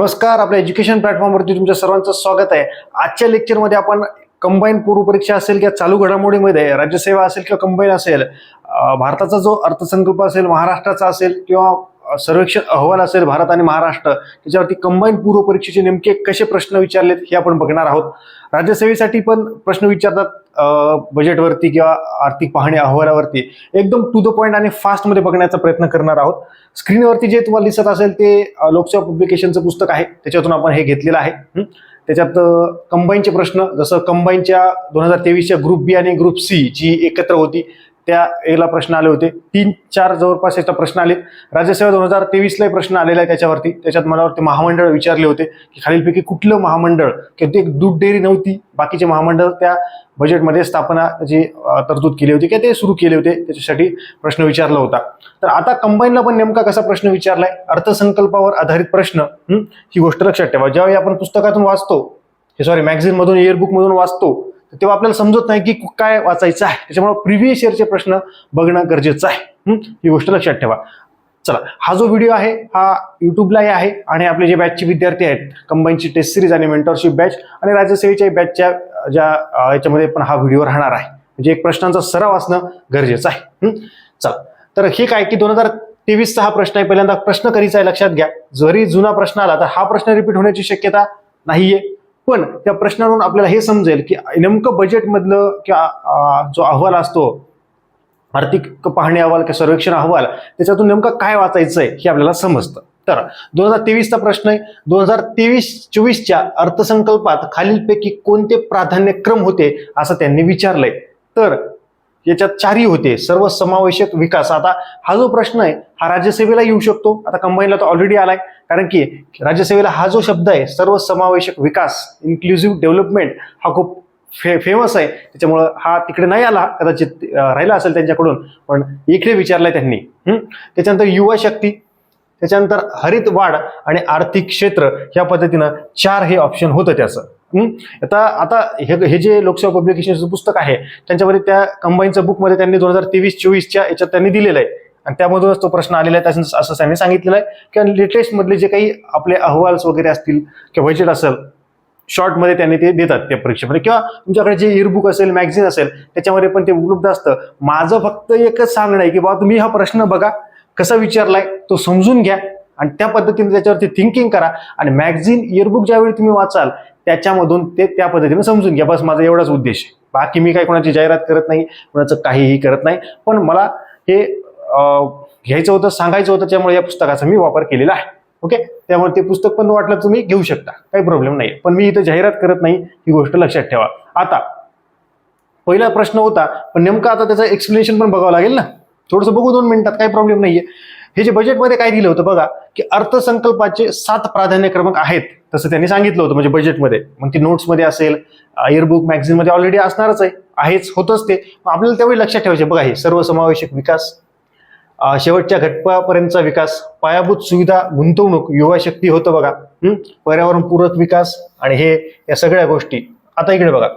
नमस्कार, आपल्या एज्युकेशन प्लॅटफॉर्मवरती तुमच्या सर्वांचं स्वागत आहे. आजच्या लेक्चरमध्ये आपण कंबाईन पूर्व परीक्षा असेल किंवा चालू घडामोडीमध्ये राज्यसेवा असेल किंवा कंबाईन असेल, भारताचा जो अर्थसंकल्प असेल, महाराष्ट्राचा असेल किंवा सर्वेक्षण अहवाल असेल भारत आणि महाराष्ट्र, त्याच्यावरती कंबाईन पूर्व परीक्षेचे नेमके कसे प्रश्न विचारलेत हे आपण बघणार आहोत. राज्यसेवेसाठी पण प्रश्न विचारतात बजेटवरती किंवा आर्थिक पाहणी अहवालावरती, एकदम टू द पॉइंट आणि फास्ट मध्ये बघण्याचा प्रयत्न करणार आहोत. स्क्रीनवरती जे तुम्हाला दिसत असेल ते लोकसेवा पब्लिकेशनचं पुस्तक आहे, त्याच्यातून आपण हे घेतलेलं आहे. त्याच्यात कंबाईनचे प्रश्न, जसं कंबाईनच्या 2023च्या ग्रुप बी आणि ग्रुप सी जी एकत्र होती त्या याला प्रश्न आले होते. 3-4 जवळपास याचा प्रश्न आले. राज्यसेवा 2023ला प्रश्न आलेला आहे त्याच्यावरती. त्याच्यात मला वाटते महामंडळ विचारले होते की खालीलपैकी कुठलं महामंडळ किंवा ते दूध डेअरी नव्हती, बाकीचे महामंडळ त्या बजेटमध्ये स्थापना जी तरतूद केली होती किंवा ते सुरू केले होते, त्याच्यासाठी प्रश्न विचारला होता. तर आता कंबाईनला पण नेमका कसा प्रश्न विचारलाय, अर्थसंकल्पावर आधारित प्रश्न, ही गोष्ट लक्षात ठेवा. ज्यावेळी आपण पुस्तकातून वाचतो, मॅगझिन मधून, इयरबुक मधून वाचतो, तेव्हा आपल्याला समजत नाही की काय वाचायचं आहे. त्याच्यामुळे प्रिव्हियस इयरचे प्रश्न बघणं गरजेचं आहे. ही गोष्ट लक्षात ठेवा. चला, हा जो व्हिडिओ आहे हा युट्यूबलाही आहे आणि आपले जे बॅचचे विद्यार्थी आहेत, कंबाईनची टेस्ट सिरीज आणि मेंटरशिप बॅच आणि राज्यसेवेच्या बॅचच्या ज्या याच्यामध्ये पण हा व्हिडिओ राहणार आहे. म्हणजे एक प्रश्नांचा सराव असणं गरजेचं आहे. चला, तर हे काय की 2023चा हा प्रश्न आहे. पहिल्यांदा प्रश्न कधीचा आहे लक्षात घ्या. जरी जुना प्रश्न आला तर हा प्रश्न रिपीट होण्याची शक्यता नाहीये, पण त्या प्रश्नावरून आपल्याला हे समजेल की नेमकं बजेटमधलं किंवा जो अहवाल असतो, आर्थिक पाहणी अहवाल किंवा सर्वेक्षण अहवाल, त्याच्यातून नेमकं काय वाचायचंय हे आपल्याला समजतं. तर 2023चा प्रश्न आहे, 2023-24च्या अर्थसंकल्पात खालीलपैकी कोणते प्राधान्यक्रम होते असं त्यांनी विचारलंय. तर याच्यात 4 होते. सर्वसमावेशक विकास. आता हा जो प्रश्न आहे हा राज्यसेवेला येऊ शकतो. आता कंबाईनला तर ऑलरेडी आलाय, कारण की राज्यसेवेला हा जो शब्द आहे सर्वसमावेशक विकास, इन्क्लुझिव्ह डेव्हलपमेंट, हा खूप फेमस आहे. त्याच्यामुळं हा तिकडे नाही आला, कदाचित राहिला असेल त्यांच्याकडून, पण इकडे विचारलाय त्यांनी. त्याच्यानंतर युवा शक्ती, त्याच्यानंतर हरित वाढ आणि आर्थिक क्षेत्र, या पद्धतीनं 4 हे ऑप्शन होतं त्याचं. आता हे जे लोकसेवा पब्लिकेशनचं पुस्तक आहे त्यांच्यामध्ये त्या कंबाईनचं बुकमध्ये त्यांनी 2023-24च्या याच्यात त्यांनी दिलेलं आहे आणि त्यामधूनच तो प्रश्न आलेला आहे असं त्यांनी सांगितलेलं आहे. किंवा लेटेस्ट मधले जे काही आपले अहवाल्स वगैरे असतील किंवा बजेट असेल, शॉर्ट मध्ये त्यांनी ते देतात त्या परीक्षेमध्ये, किंवा तुमच्याकडे जे ईबुक असेल, मॅगझिन असेल, त्याच्यामध्ये पण ते उपलब्ध असतं. माझं फक्त एकच सांगणं आहे की बाबा तुम्ही हा प्रश्न बघा, कसा विचारलाय तो समजून घ्या आणि त्या पद्धतीने त्याच्यावरती थिंकिंग करा आणि मॅगझिन, इयरबुक ज्यावेळी तुम्ही वाचाल त्याच्यामधून ते त्या पद्धतीने समजून घ्या. बस माझा एवढाच उद्देश आहे. बाकी मी काही कोणाची जाहिरात करत नाही, कोणाचं काहीही करत नाही, पण मला हे घ्यायचं होतं, सांगायचं होतं, त्यामुळे या पुस्तकाचा मी वापर केलेला आहे. ओके, त्यामुळे ते पुस्तक पण वाटलं तुम्ही घेऊ शकता, काही प्रॉब्लेम नाही. पण मी इथं जाहिरात करत नाही, ही गोष्ट लक्षात ठेवा. आता पहिला प्रश्न होता, पण नेमका आता त्याचं एक्सप्लेनेशन पण बघावं लागेल ना, थोडंसं बघू 2 मिनिटात, काही प्रॉब्लेम नाहीये. हे जे बजेटमध्ये काय दिलं होतं बघा, की अर्थसंकल्पाचे 7 प्राधान्य क्रमांक आहेत, तसं त्यांनी सांगितलं होतं. म्हणजे बजेटमध्ये, मग ती नोट्समध्ये असेल, इयरबुक, मॅगझिन मध्ये ऑलरेडी असणारच आहेच, होतच ते. आपल्याला त्यावेळी लक्षात ठेवायचे बघा, हे सर्वसमावेशक विकास, शेवटच्या घटकापर्यंतचा विकास, पायाभूत सुविधा, गुंतवणूक, युवा शक्ती होतं बघा, पर्यावरण पूरक विकास आणि हे या सगळ्या गोष्टी. आता इकडे बघा,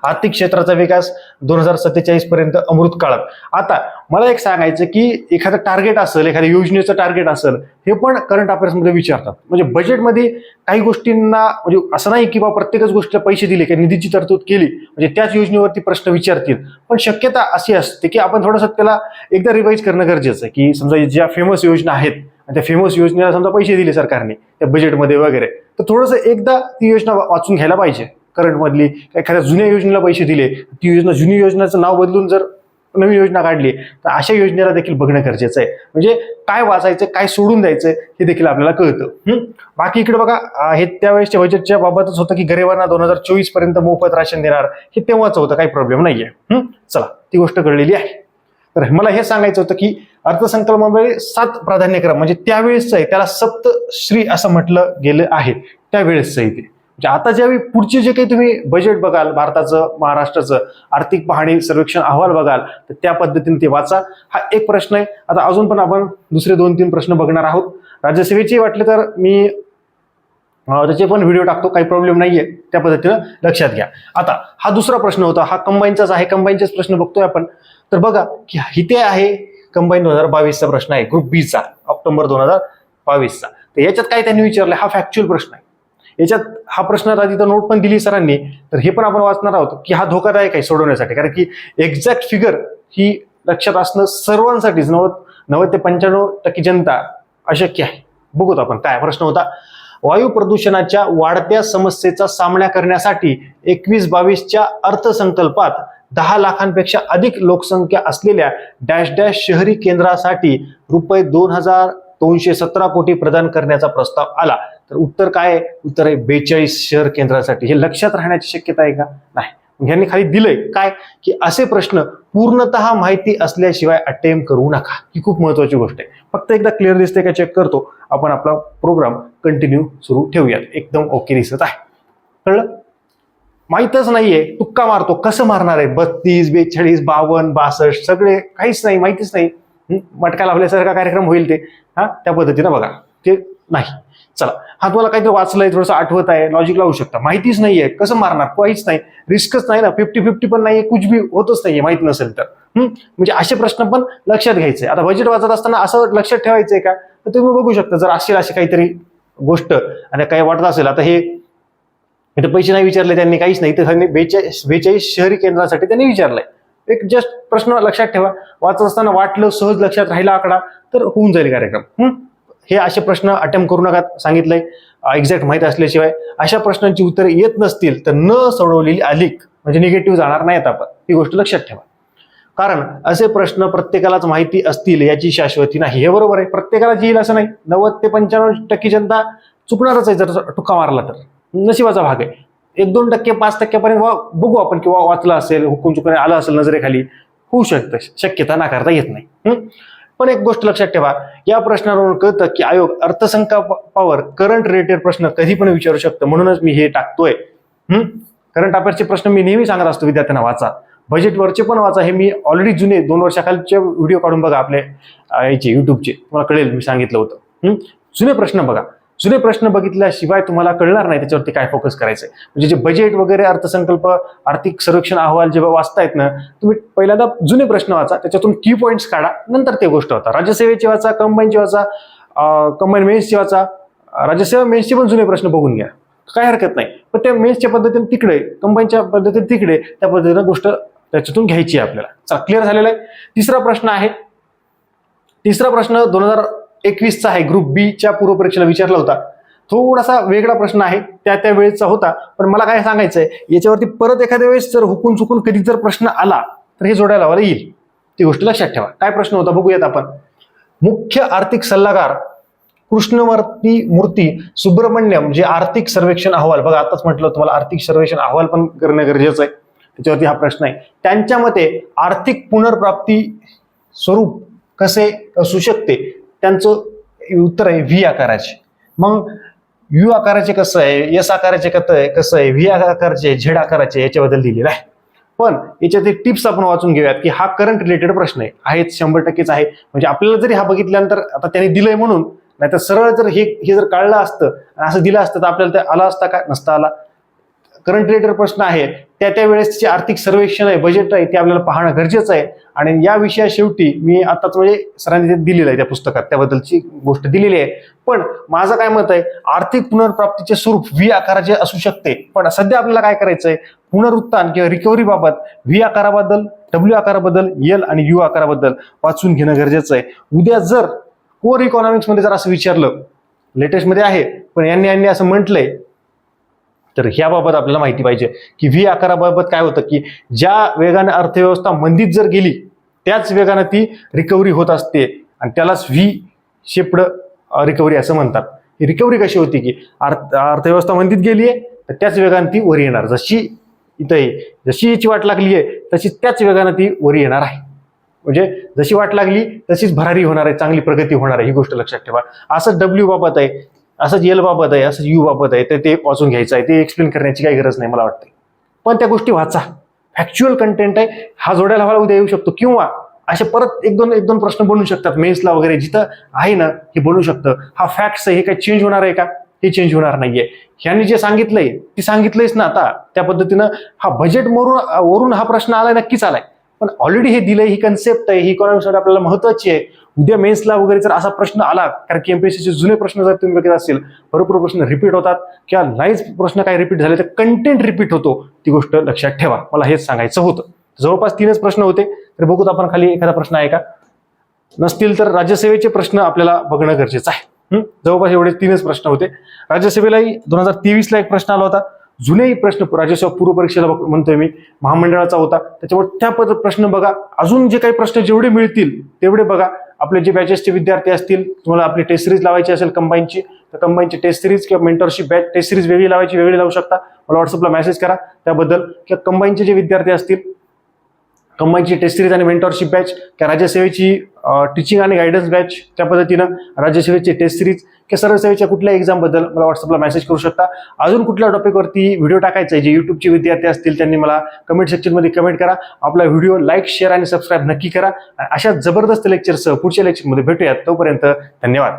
आर्थिक क्षेत्राचा विकास 2047 पर्यंत अमृत काळात. आता मला एक सांगायचं की एखादं टार्गेट असेल, एखाद्या योजनेचं टार्गेट असेल, हे पण करंट अफेअर्स मध्ये विचारतात. म्हणजे बजेटमध्ये काही गोष्टींना, म्हणजे असं नाही की बा प्रत्येकच गोष्टीला पैसे दिले किंवा निधीची तरतूद केली म्हणजे त्याच योजनेवरती प्रश्न विचारतील, पण शक्यता अशी असते की आपण थोडंसं त्याला एकदा रिवाईज करणं गरजेचं आहे. की समजा ज्या फेमस योजना आहेत आणि त्या फेमस योजनेला समजा पैसे दिले सरकारने त्या बजेटमध्ये वगैरे, तर थोडंसं एकदा ती योजना वाचून घ्यायला पाहिजे. करंट मधली एखाद्या जुन्या योजनेला पैसे दिले, ती योजना, जुनी योजनेचं नाव बदलून जर नवीन योजना काढली, तर अशा योजनेला देखील बघणं गरजेचं आहे. म्हणजे काय वाचायचं, काय सोडून द्यायचं हे देखील आपल्याला कळतं. बाकी इकडे बघा, हे त्यावेळेसच्या बजेटच्या बाबतच होतं की गरिबांना 2024 पर्यंत मोफत राशन देणार, हे तेव्हाच होतं, काही प्रॉब्लेम नाहीये. चला, ती गोष्ट कळलेली आहे. तर मला हे सांगायचं होतं की अर्थसंकल्पामध्ये 7 प्राधान्यक्रम, म्हणजे त्यावेळेसचं आहे, त्याला सप्तश्री असं म्हटलं गेलं आहे, त्यावेळेसचं आहे ते. म्हणजे आता ज्यावेळी पुढचे जे काही तुम्ही बजेट बघाल, भारताचं, महाराष्ट्राचं आर्थिक पाहणी सर्वेक्षण अहवाल बघाल, तर त्या पद्धतीने ते वाचा. हा एक प्रश्न आहे. आता अजून पण आपण दुसरे 2-3 प्रश्न बघणार आहोत. राज्यसेवेचे वाटले तर मी त्याचे पण व्हिडिओ टाकतो, काही प्रॉब्लेम नाहीये, त्या पद्धतीनं लक्षात घ्या. आता हा दुसरा प्रश्न होता, हा कंबाईनचाच आहे, कंबाईनचेच प्रश्न बघतोय आपण. तर बघा की इथे आहे कंबाईन 2022चा प्रश्न आहे, ग्रुप बी चा, ऑक्टोबर 2022चा. तर याच्यात काय त्यांनी विचारलंय, हा फॅक्च्युअल प्रश्न आहे. याच्यात हा प्रश्न आधी तर नोट पण दिली सरांनी, तर हे पण आपण वाचणार आहोत की हा धोकादायक आहे सोडवण्यासाठी, कारण की एक्झॅक्ट फिगर ही लक्षात असणं सर्वांसाठीच 90 ते 95% जनता अशक्य आहे. बघूत आपण काय प्रश्न होता. वायू प्रदूषणाच्या वाढत्या समस्येचा सामना करण्यासाठी 21-22च्या अर्थसंकल्पात 10 लाखांपेक्षा अधिक लोकसंख्या असलेल्या डॅश डॅश शहरी केंद्रासाठी रुपये 2217 कोटी प्रदान करण्याचा प्रस्ताव आला. तर उत्तर काय आहे? उत्तर आहे 42 शहर केंद्रासाठी. हे लक्षात राहण्याची शक्यता आहे का? नाही. यांनी खाली दिलंय काय की असे प्रश्न पूर्णतः माहिती असल्याशिवाय अटेम्प्ट करू नका. ही खूप महत्वाची गोष्ट आहे. फक्त एकदा क्लिअर दिसते का चेक करतो, आपण आपला प्रोग्राम कंटिन्यू सुरू ठेवूयात. एकदम ओके दिसत आहे. कळलं? माहितच नाहीये, तुक्का मारतो. कसं मारणार आहे? 32, 42, 52, 62 सगळे काहीच नाही, माहितीच नाही. मटका लावल्यासारखा कार्यक्रम होईल ते. त्या पद्धतीनं बघा ते नाही. चला, हा तुम्हाला काहीतरी वाचलंय, थोडंसं आठवत आहे, लॉजिक लावू शकता. माहितीच नाहीये, कसं मारणार? काहीच नाही, रिस्कच नाही ना, 50-50 पण नाहीये, कुछ भी होतच नाहीये माहित नसेल तर. म्हणजे असे प्रश्न पण लक्षात घ्यायचे. आता बजेट वाचत असताना असं लक्षात ठेवायचंय का? तर तुम्ही बघू शकता, जर असेल अशी काहीतरी गोष्ट आणि काही वाटत असेल, आता हे इथे पैसे नाही विचारले त्यांनी, काहीच नाही, तर 42 शहरी केंद्रासाठी त्यांनी विचारलंय. एक जस्ट प्रश्न लक्षात ठेवा. वाचत असताना वाटलं, सहज लक्षात राहिला आकडा, तर होऊन जाईल कार्यक्रम. हे असे प्रश्न अटेम्प्ट करू नका सांगितलंय, एक्झॅक्ट माहिती असल्याशिवाय. अशा प्रश्नांची उत्तरे येत नसतील तर न सोडवलेली अधिक म्हणजे निगेटिव्ह जाणार नाहीत आपण. ही गोष्ट लक्षात ठेवा. कारण असे प्रश्न प्रत्येकालाच माहिती असतील याची शाश्वती नाही. हे बरोबर आहे, प्रत्येकाला येईल असं नाही. 90 ते 95% जनता चुकणारच आहे जर टुक्का मारला तर. नशिबाचा भाग आहे. 1-2%, 5% पर्यंत बघू आपण, किंवा वाचलं असेल, हुकूम चुकून आलं असेल नजरेखाली, होऊ शकतं, शक्यता नाकारता येत नाही. पण एक गोष्ट लक्षात ठेवा, या प्रश्नावरून कळतं की आयोग अर्थसंकल्पावर करंट रिलेटेड प्रश्न कधी पण विचारू शकतं. म्हणूनच मी हे टाकतोय. करंट अफेअर्सचे प्रश्न मी नेहमी सांगत असतो विद्यार्थ्यांना, वाचा. बजेटवरचे पण वाचा. हे मी ऑलरेडी जुने 2 वर्षाखालचे व्हिडिओ काढून बघा आपले याचे युट्यूबचे, तुम्हाला कळेल मी सांगितलं होतं. जुने प्रश्न बघा. जुने प्रश्न बघितल्याशिवाय तुम्हाला कळणार नाही त्याच्यावरती काय फोकस करायचंय. म्हणजे जे बजेट वगैरे, अर्थसंकल्प, आर्थिक सर्वेक्षण अहवाल जेव्हा वाचतायत ना, तुम्ही पहिल्यांदा जुने प्रश्न वाचा, त्याच्यातून की पॉईंट्स काढा, नंतर ते गोष्ट होता. राज्यसेवेची वाचा, कंबाईनची वाचा, कंबाईन मेन्सची वाचा. राज्यसेवा मेन्सचे पण जुने प्रश्न बघून घ्या, काय हरकत नाही. पण त्या मेन्सच्या पद्धतीने तिकडे, कंबाईनच्या पद्धतीने तिकडे, त्या पद्धतीने गोष्ट त्याच्यातून घ्यायची आहे आपल्याला. चला, क्लिअर झालेला आहे. तिसरा प्रश्न आहे. तिसरा प्रश्न 2021चा आहे. ग्रुप बी च्या पूर्वपरीक्षेला विचारला होता. थोडासा वेगळा प्रश्न आहे, त्या वेळेचा होता. पण मला काय सांगायचंय, याच्यावरती परत एखाद्या वेळेस जर हुकून चुकून कधी जर प्रश्न आला तर हे जोडायला लावायला येईल. ती गोष्ट लक्षात ठेवा. काय प्रश्न होता बघूयात आपण. मुख्य आर्थिक सल्लागार कृष्णमूर्ती सुब्रमण्यम जे आर्थिक सर्वेक्षण अहवाल, बघा आताच म्हटलं तुम्हाला आर्थिक सर्वेक्षण अहवाल पण करणं गरजेचं आहे, त्याच्यावरती हा प्रश्न आहे. त्यांच्या मते आर्थिक पुनर्प्राप्ती स्वरूप कसे असू शकते, त्यांचं उत्तर आहे व्ही आकाराचे. मग यू आकाराचे कसं आहे, एस आकाराचे कसं आहे, व्ही आकाराचे, झेड आकाराचे, याच्याबद्दल दिलेलं आहे. पण याच्यात एक टिप्स आपण वाचून घेऊयात की हा करंट रिलेटेड प्रश्न आहे, आहेच 100%च आहे. म्हणजे आपल्याला जरी हा बघितल्यानंतर आता त्यांनी दिलंय म्हणून, नाही तर सरळ जर हे जर काढलं असतं, असं दिलं असतं तर आपल्याला ते आला असता का? नसता आला. करंट रिलेटेड प्रश्न आहे, त्या वेळेसचे आर्थिक सर्वेक्षण आहे, बजेट आहे, ते आपल्याला पाहणं गरजेचं आहे. आणि या विषया शेवटी मी आताच म्हणजे सरांनी दिलेलं आहे त्या पुस्तकात, त्याबद्दलची गोष्ट दिलेली आहे. पण माझं काय मत आहे, आर्थिक पुनर्प्राप्तीचे स्वरूप व्ही आकाराचे असू शकते. पण सध्या आपल्याला काय करायचंय, पुनरुत्थान किंवा रिकव्हरी बाबत व्ही आकाराबद्दल, डब्ल्यू आकाराबद्दल, एल आणि यू आकाराबद्दल वाचून घेणं गरजेचं आहे. उद्या जर कोर इकॉनॉमिक्स मध्ये जर असं विचारलं, लेटेस्ट मध्ये आहे पण यांनी असं म्हटलंय, तर ह्याबाबत आपल्याला माहिती पाहिजे की व्ही आकाराबाबत काय होतं की ज्या वेगाने अर्थव्यवस्था मंदीत जर गेली त्याच वेगाने ती रिकव्हरी होत असते, आणि त्यालाच व्ही शेप्ड रिकव्हरी असं म्हणतात. ही रिकव्हरी कशी होती की अर्थव्यवस्था मंदीत गेली आहे तर त्याच वेगाने ती वरी येणार. जशी इथे जशी याची वाट लागली आहे तशी त्याच वेगाने ती वरी येणार आहे. म्हणजे जशी वाट लागली तशीच भरारी होणार आहे, चांगली प्रगती होणार आहे. ही गोष्ट लक्षात ठेवा. असंच डब्ल्यू बाबत आहे, असंच एल बाबत आहे, असंच यू बाबत आहे. तर ते वाचून घ्यायचं आहे, ते एक्सप्लेन करण्याची काही गरज नाही मला वाटते. पण त्या गोष्टी वाचा, फॅक्च्युअल कंटेंट आहे. हा जोड्याला हवा उद्या येऊ शकतो, किंवा असे परत एक दोन प्रश्न बनवू शकतात मेन्सला वगैरे, जिथं आहे ना हे बनवू शकतं. हा फॅक्ट्स आहे, हे काही चेंज होणार आहे का? हे चेंज होणार नाहीये. ह्यांनी जे सांगितलंय ते सांगितलंयच ना आता त्या पद्धतीनं. हा बजेट वरून हा प्रश्न आलाय, नक्कीच आलाय. पण ऑलरेडी हे दिलंय, ही कन्सेप्ट आहे, ही इकॉनॉमिक्समध्ये आपल्याला महत्वाची आहे. उद्या मेन्सला वगैरे जर असा प्रश्न आला, कारण की एमपीएससीचे जुने प्रश्न जर तुम्ही बघत असेल, भरपूर प्रश्न रिपीट होतात किंवा नाहीच प्रश्न काही रिपीट झाले तर कंटेंट रिपीट होतो, ती गोष्ट लक्षात ठेवा. मला हेच सांगायचं होतं. जवळपास 3च प्रश्न होते, तर बघूत आपण खाली एखादा प्रश्न आहे का. नसतील तर राज्यसेवेचे प्रश्न आपल्याला बघणं गरजेचं आहे. जवळपास एवढे 3च प्रश्न होते. राज्यसेवेलाही 2023ला एक प्रश्न आला होता. जुनेही प्रश्न राज्यसेवा पूर्व परीक्षेला म्हणतोय मी, महामंडळाचा होता, त्याच्यामुळे त्या प्रश्न बघा. अजून जे काही प्रश्न जेवढे मिळतील तेवढे बघा. आपले जे बॅचेसचे विद्यार्थी असतील, तुम्हाला आपली टेस्ट सिरीज लावायची असेल कंबाईनची, तर कंबाईनची टेस्ट सिरीज किंवा मेंटरशिप बॅच टेस्ट सिरीज वेगळी लावायची, वेगळी लावू शकता. मला व्हॉट्सअपला मेसेज करा त्याबद्दल. किंवा कंबाईनचे जे विद्यार्थी असतील, कंबाईनची टेस्ट सिरीज आणि मेंटरशिप बॅच किंवा राज्यसेवेची टीचिंग आणि गायडन्स बॅच, त्या पद्धतीनं राज्यसेवेची टेस्ट सिरीज किंवा सरळ सेवेच्या कुठल्या एक्झाम बद्दल मला व्हॉट्सअपला मेसेज करू शकता. अजून कुठल्या टॉपिकवरती व्हिडिओ टाकायचा आहे, जे युट्यूबचे विद्यार्थी असतील त्यांनी मला कमेंट सेक्शनमध्ये कमेंट करा. आपला व्हिडिओ लाईक, शेअर आणि सबस्क्राईब नक्की करा. अशा जबरदस्त लेक्चरसह पुढच्या लेक्चरमध्ये भेटूयात. तोपर्यंत धन्यवाद.